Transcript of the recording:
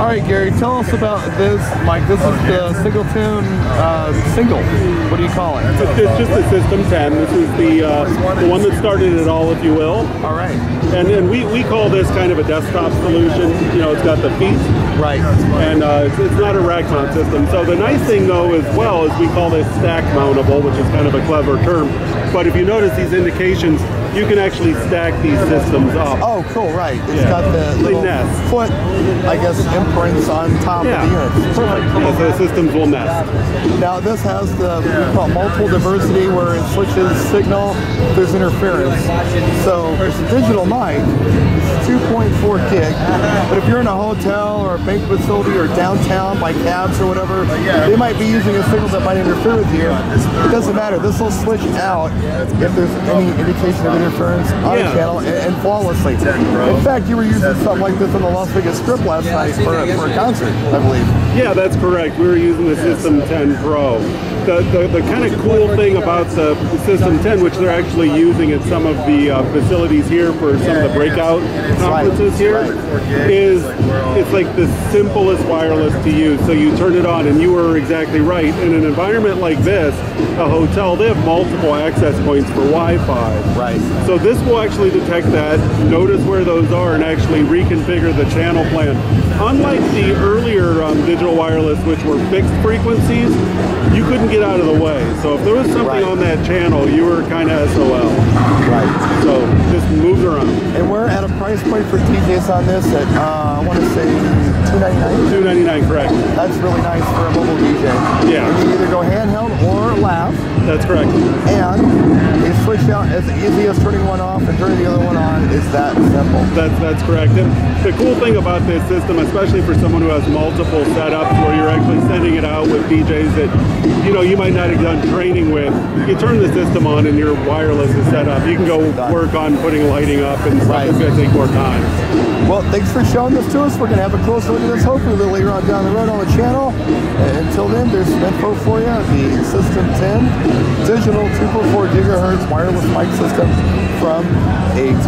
right, Gary, tell us about this mic. This is the Singleton single. What do you call it? It's just the System 10. This is the one that started it all, if you will. All right. And then we call this kind of a desktop solution. You know, it's got the feet. Right. And it's not a rack mount system. So the nice thing, though, as well, is we call this stack mountable, which is kind of a clever term. But if you notice these indications, you can actually stack these systems up. Oh, cool, right. It's got the little foot, I guess, imprints on top of the unit. Perfect. Yeah, so the systems will nest. Now, this has the multiple diversity where it switches signal if there's interference. So it's a digital mic. It's 2.4 gig. But if you're in a hotel or a bank facility or downtown by cabs or whatever, they might be using a signal that might interfere with you. It doesn't matter. This will switch out if there's any indication of interference on the channel and flawlessly. In fact, you were using something like this on the Las Vegas Strip last night for a concert, I believe. Yeah, that's correct. We were using the System 10 Pro. The kind of cool thing about the System 10, which they're actually using at some of the facilities here for some of the breakout conferences here, is it's like the simplest wireless to use. So you turn it on, and you were exactly right. In an environment like this, a hotel, they have multiple access points for Wi-Fi. Right. So this will actually detect that, notice where those are, and actually reconfigure the channel plan. Unlike the earlier digital wireless, which were fixed frequencies, you couldn't get out of the way. So if there was something on that channel, you were kind of SOL. Right. So just moves around. And we're at a price point for DJs on this at, I want to say, $299? $299, correct. That's really nice for a mobile DJ. Yeah. And you either go handheld or lav. That's correct. And they switch out as easy as turning one off and turning the other one on. Is that simple? That's correct. And the cool thing about this system, especially for someone who has multiple setups where you're actually sending it out with DJs that you might not have done training with, you turn the system on and your wireless is set up. You can go work on putting lighting up and stuff. It's going to take more time. Well, thanks for showing this to us. We're going to have a closer look at this hopefully a little later on down the road on the channel. And until then, there's some info for you. The System 10 digital 2.4 gigahertz wireless mic system from AT.